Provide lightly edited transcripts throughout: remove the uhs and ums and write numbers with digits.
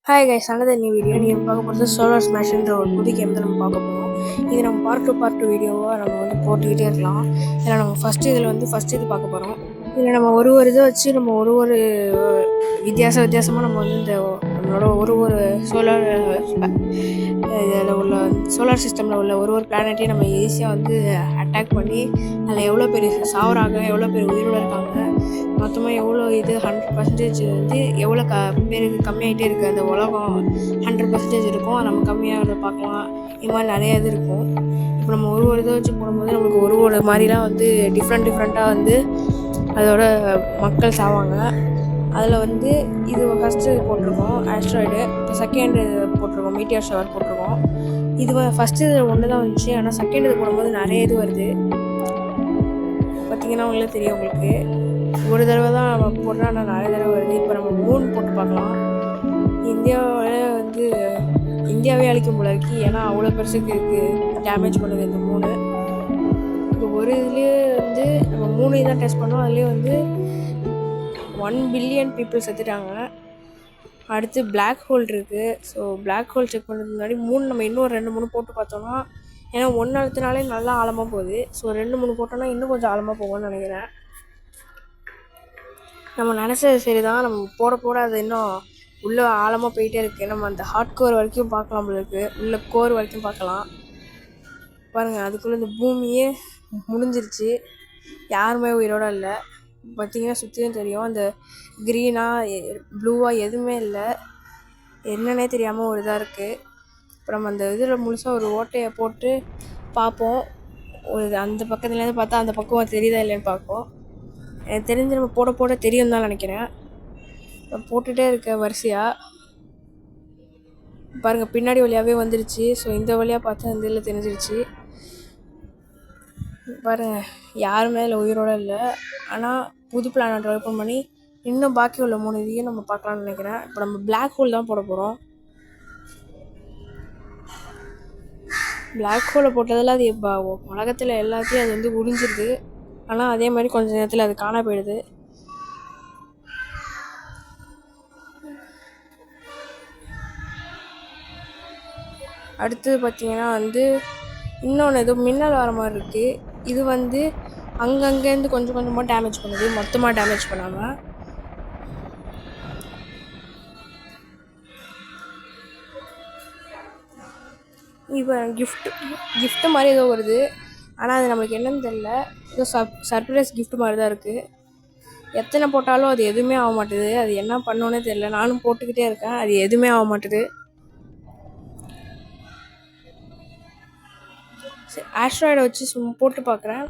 Hi guys, another new video. நீங்கள் பார்க்க போகிறது சோலார் ஸ்மாஷ்ன்ற ஒரு புது கேம் தான் நம்ம பார்க்க போகிறோம். இது நம்ம பார்ட் டூ வீடியோவாக நம்ம வந்து போட்டுக்கிட்டே இருக்கலாம். இதில் நம்ம ஃபஸ்ட்டு இது பார்க்க போகிறோம். இதில் நம்ம ஒரு இதை வச்சு நம்ம ஒரு வித்தியாசமாக நம்ம வந்து இந்த நம்மளோட ஒரு சோலார் இதில் உள்ள சோலார் சிஸ்டமில் உள்ள ஒரு பிளானட்டையும் நம்ம ஈஸியாக வந்து அட்டாக் பண்ணி அதில் எவ்வளோ பேர் சாவறாங்க, எவ்வளோ பேர் உயிரோடு இருக்காங்க, மொத்தமாக எவ்வளோ இது 100% வந்து எவ்வளோ பேருக்கு கம்மியாகிட்டே இருக்குது. அந்த உலகம் 100% இருக்கும், நம்ம கம்மியாக பார்க்கலாம். இது மாதிரி நிறைய இது இருக்கும். இப்போ நம்ம ஒரு இதை வச்சு போடும்போது நம்மளுக்கு ஒரு மாதிரிலாம் வந்து டிஃப்ரெண்ட்டாக வந்து அதோட மக்கள் சாவாங்க. அதில் வந்து இது ஃபஸ்ட்டு போட்டிருக்கோம் ஆஸ்ட்ராய்டு, இப்போ செகண்ட் இது போட்டிருக்கோம் மீட்டியர் ஷவர் போட்டிருக்கோம். இது ஃபஸ்ட்டு இதில் ஒன்று தான் வந்துச்சு, ஆனால் செகண்ட் இது போடும்போது நிறைய இது வருது. பார்த்திங்கன்னா உங்களே தெரியும், உங்களுக்கு ஒரு தடவை தான் நம்ம போடுறோம், ஆனால் நிறைய தடவை வருது. இப்போ நம்ம 3 போட்டு பார்க்கலாம். இந்தியாவே அழிக்கும் போல இருக்குது, ஏன்னா அவ்வளோ பெருசுக்கு இருக்குது டேமேஜ் பண்ணுது இந்த 3. இப்போ ஒரு இதுலேயே வந்து நம்ம 3 தான் டெஸ்ட் பண்ணோம், அதுலேயே வந்து 1 பில்லியன் பீப்புள் செத்துட்டாங்க. அடுத்து பிளாக் ஹோல் இருக்குது. ஸோ பிளாக் ஹோல் செக் பண்ணுறதுக்கு முன்னாடி நம்ம இன்னும் 2-3 போட்டு பார்த்தோன்னா, ஏன்னா 1 அழுத்தினாலே நல்லா ஆழமாக போகுது. ஸோ 2-3 போட்டோன்னா இன்னும் கொஞ்சம் ஆழமாக போகும்னு நினைக்கிறேன். நம்ம நினச்சது சரி தான், நம்ம போட அது இன்னும் உள்ளே ஆழமாக போயிட்டே இருக்குது. நம்ம அந்த ஹார்ட் கோர் வரைக்கும் பார்க்கலாம் இருக்குது, உள்ள கோர் வரைக்கும் பார்க்கலாம். பாருங்கள், அதுக்குள்ளே இந்த பூமியே முடிஞ்சிருச்சு, யாருமே உயிரோட இல்லை. பார்த்திங்கன்னா சுற்றியும் தெரியும், அந்த க்ரீனாக ப்ளூவாக எதுவுமே இல்லை, என்னன்னே தெரியாமல் ஒரு இதாக இருக்குது. இப்போ நம்ம அந்த இதில் முழுசாக ஒரு ஓட்டையை போட்டு பார்ப்போம். அந்த பக்கத்துலேருந்து பார்த்தா அந்த பக்கம் தெரியுதா இல்லைன்னு பார்ப்போம். எனக்கு தெரிஞ்சு நம்ம போட தெரியும் தான் நினைக்கிறேன். நான் போட்டுகிட்டே இருக்கேன் வரிசையாக. பாருங்கள், பின்னாடி வழியாகவே வந்துருச்சு. ஸோ இந்த வழியாக பார்த்தா இந்த இதில் தெரிஞ்சிருச்சு. பாருங்கள், யாருமே இல்லை உயிரோடு இல்லை. ஆனால் புது பிளானட் ஓப்பன் பண்ணி இன்னும் பாக்கி உள்ள 3 இதையும் நம்ம பார்க்கலான்னு நினைக்கிறேன். இப்போ நம்ம பிளாக் ஹோல் தான் போட போகிறோம். பிளாக் ஹோலை போட்டதில் அது உலகத்தில் எல்லாத்தையும் அது வந்து உறிஞ்சிருது. ஆனால் அதே மாதிரி கொஞ்சம் நேரத்தில் அது காண போயிடுது. அடுத்தது பார்த்திங்கன்னா வந்து இன்னொன்று ஏதோ மின்னல் வர மாதிரி இருக்குது. இது வந்து அங்கங்கேருந்து கொஞ்சம் கொஞ்சமாக டேமேஜ் பண்ணுது, மொத்தமாக டேமேஜ் பண்ணாமல். இப்போ கிஃப்ட்டு மாதிரி ஏதோ வருது, ஆனால் அது நம்மளுக்கு என்னன்னு தெரில. ஏதோ சர்ப்ரைஸ் கிஃப்ட் மாதிரி தான் இருக்குது. எத்தனை போட்டாலும் அது எதுவுமே ஆக மாட்டுது. அது என்ன பண்ணோன்னே தெரில. நானும் போட்டுக்கிட்டே இருக்கேன், அது எதுவுமே ஆக மாட்டுது. ஆஸ்ட்ராய்டை வச்சு போட்டு பார்க்குறேன்,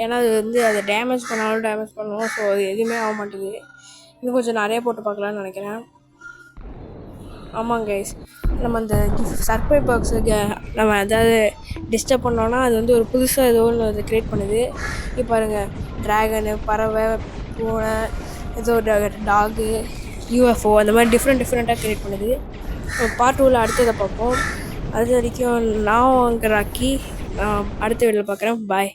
ஏன்னா அது வந்து அதை டேமேஜ் பண்ணாலும் டேமேஜ் பண்ணுவோம். ஸோ அது எதுவுமே ஆக மாட்டுது. இன்னும் கொஞ்சம் நிறைய போட்டு பார்க்கலான்னு நினைக்கிறேன். ஆமாங்க கைஸ், நம்ம அந்த சர்ப்ரைஸ் பாக்ஸு நம்ம ஏதாவது டிஸ்டர்ப் பண்ணோன்னா அது வந்து ஒரு புதுசாக ஏதோ ஒன்று அது க்ரியேட் பண்ணுது. இப்போ பாருங்கள், ட்ராகனு, பறவை, பூனை, ஏதோ டாகு, யூஎஃப்ஓ, அந்த மாதிரி டிஃப்ரெண்ட்டாக க்ரியேட் பண்ணுது. பார்ட் 2ல் அடுத்ததை பார்ப்போம். அது வரைக்கும் நான் ராக்கி, அடுத்த வீடியோவில் பார்க்குறேன். பாய்.